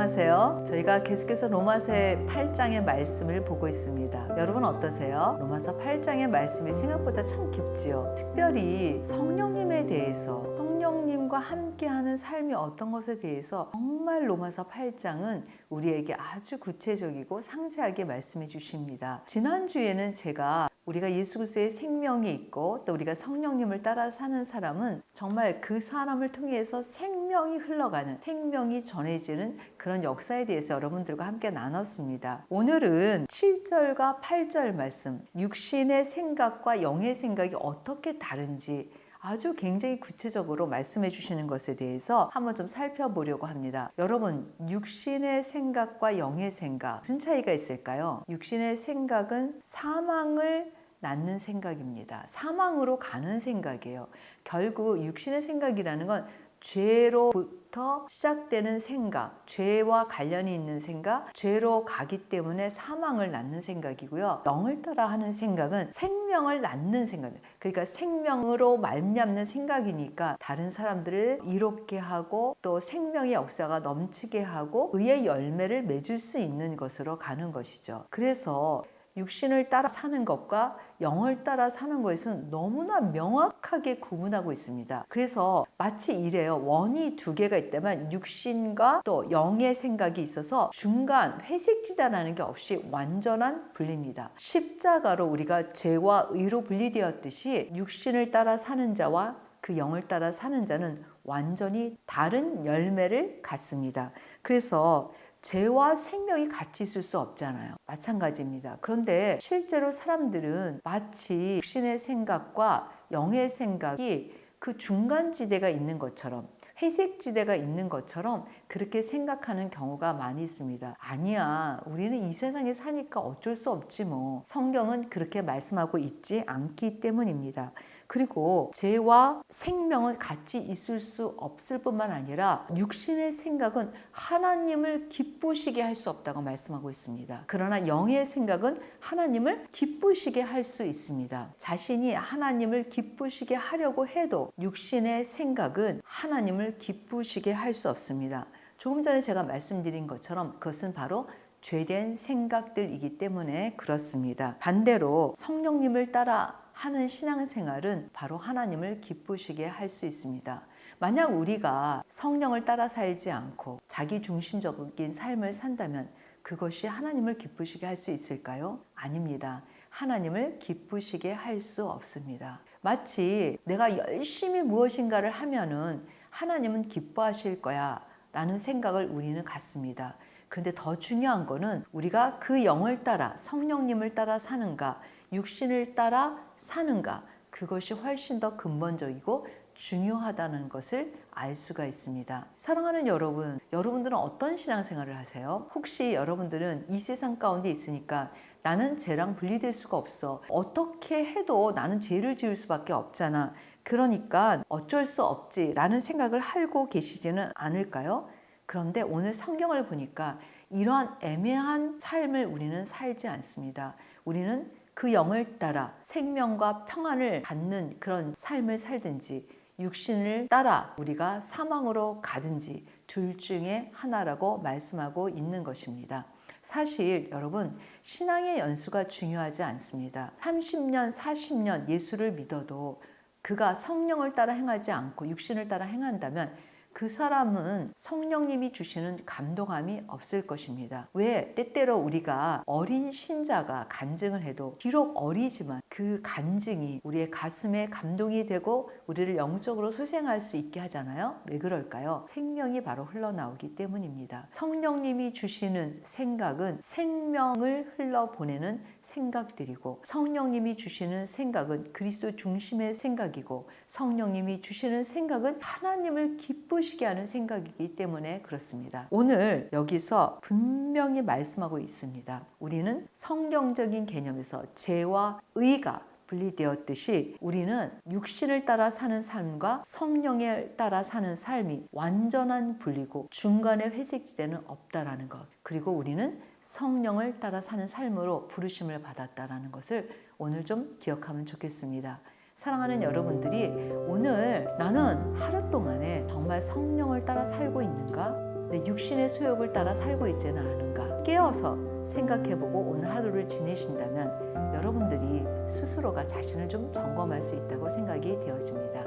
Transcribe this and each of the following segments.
안녕하세요. 저희가 계속해서 로마서 8장의 말씀을 보고 있습니다. 여러분 어떠세요? 로마서 8장의 말씀이 생각보다 참 깊지요. 특별히 성령님에 대해서, 성령님과 함께하는 삶이 어떤 것에 대해서 정말 로마서 8장은 우리에게 아주 구체적이고 상세하게 말씀해 주십니다. 지난주에는 제가 우리가 예수 그리스도의 생명이 있고 또 우리가 성령님을 따라 사는 사람은 정말 그 사람을 통해서 생명이 흘러가는, 생명이 전해지는 그런 역사에 대해서 여러분들과 함께 나눴습니다. 오늘은 7절과 8절 말씀, 육신의 생각과 영의 생각이 어떻게 다른지 아주 굉장히 구체적으로 말씀해 주시는 것에 대해서 한번 좀 살펴보려고 합니다. 여러분, 육신의 생각과 영의 생각 무슨 차이가 있을까요? 육신의 생각은 사망을 낳는 생각입니다. 사망으로 가는 생각이에요. 결국 육신의 생각이라는 건 죄로부터 시작되는 생각, 죄와 관련이 있는 생각, 죄로 가기 때문에 사망을 낳는 생각이고요. 영을 따라 하는 생각은 생명을 낳는 생각이에요. 그러니까 생명으로 말미암는 생각이니까 다른 사람들을 이롭게 하고 또 생명의 역사가 넘치게 하고 의의 열매를 맺을 수 있는 것으로 가는 것이죠. 그래서 육신을 따라 사는 것과 영을 따라 사는 것은 너무나 명확하게 구분하고 있습니다. 그래서 마치 이래요. 원이 두 개가 있다면 육신과 또 영의 생각이 있어서 중간 회색지대라는 게 없이 완전한 분리입니다. 십자가로 우리가 죄와 의로 분리되었듯이 육신을 따라 사는 자와 그 영을 따라 사는 자는 완전히 다른 열매를 갖습니다. 그래서 죄와 생명이 같이 있을 수 없잖아요. 마찬가지입니다. 그런데 실제로 사람들은 마치 육신의 생각과 영의 생각이 그 중간지대가 있는 것처럼, 회색지대가 있는 것처럼 그렇게 생각하는 경우가 많이 있습니다. 아니야, 우리는 이 세상에 사니까 어쩔 수 없지 뭐. 성경은 그렇게 말씀하고 있지 않기 때문입니다. 그리고 죄와 생명은 같이 있을 수 없을 뿐만 아니라 육신의 생각은 하나님을 기쁘시게 할 수 없다고 말씀하고 있습니다. 그러나 영의 생각은 하나님을 기쁘시게 할 수 있습니다. 자신이 하나님을 기쁘시게 하려고 해도 육신의 생각은 하나님을 기쁘시게 할 수 없습니다. 조금 전에 제가 말씀드린 것처럼 그것은 바로 죄된 생각들이기 때문에 그렇습니다. 반대로 성령님을 따라 하는 신앙생활은 바로 하나님을 기쁘시게 할 수 있습니다. 만약 우리가 성령을 따라 살지 않고 자기 중심적인 삶을 산다면 그것이 하나님을 기쁘시게 할 수 있을까요? 아닙니다. 하나님을 기쁘시게 할 수 없습니다. 마치 내가 열심히 무엇인가를 하면은 하나님은 기뻐하실 거야 라는 생각을 우리는 갖습니다. 그런데 더 중요한 거는 우리가 그 영을 따라 성령님을 따라 사는가, 육신을 따라 사는가, 그것이 훨씬 더 근본적이고 중요하다는 것을 알 수가 있습니다. 사랑하는 여러분, 여러분들은 어떤 신앙생활을 하세요? 혹시 여러분들은 이 세상 가운데 있으니까 나는 죄랑 분리될 수가 없어. 어떻게 해도 나는 죄를 지을 수밖에 없잖아. 그러니까 어쩔 수 없지 라는 생각을 하고 계시지는 않을까요? 그런데 오늘 성경을 보니까 이러한 애매한 삶을 우리는 살지 않습니다. 우리는 그 영을 따라 생명과 평안을 갖는 그런 삶을 살든지 육신을 따라 우리가 사망으로 가든지 둘 중에 하나라고 말씀하고 있는 것입니다. 사실 여러분, 신앙의 연수가 중요하지 않습니다. 30년, 40년 예수를 믿어도 그가 성령을 따라 행하지 않고 육신을 따라 행한다면 그 사람은 성령님이 주시는 감동함이 없을 것입니다. 왜? 때때로 우리가 어린 신자가 간증을 해도 비록 어리지만 그 간증이 우리의 가슴에 감동이 되고 우리를 영적으로 소생할 수 있게 하잖아요. 왜 그럴까요? 생명이 바로 흘러나오기 때문입니다. 성령님이 주시는 생각은 생명을 흘러보내는 생각들이고 성령님이 주시는 생각은 그리스도 중심의 생각이고 성령님이 주시는 생각은 하나님을 기쁘시게 하는 생각이기 때문에 그렇습니다. 오늘 여기서 분명히 말씀하고 있습니다. 우리는 성경적인 개념에서 죄와 의가 분리되었듯이 우리는 육신을 따라 사는 삶과 성령을 따라 사는 삶이 완전한 분리고 중간에 회색지대는 없다라는 것. 그리고 우리는 성령을 따라 사는 삶으로 부르심을 받았다라는 것을 오늘 좀 기억하면 좋겠습니다. 사랑하는 여러분들이 오늘 나는 하루 동안에 정말 성령을 따라 살고 있는가? 내 육신의 소욕을 따라 살고 있지는 않은가 깨어서 생각해보고 오늘 하루를 지내신다면 여러분들이 스스로가 자신을 좀 점검할 수 있다고 생각이 되어집니다.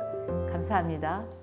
감사합니다.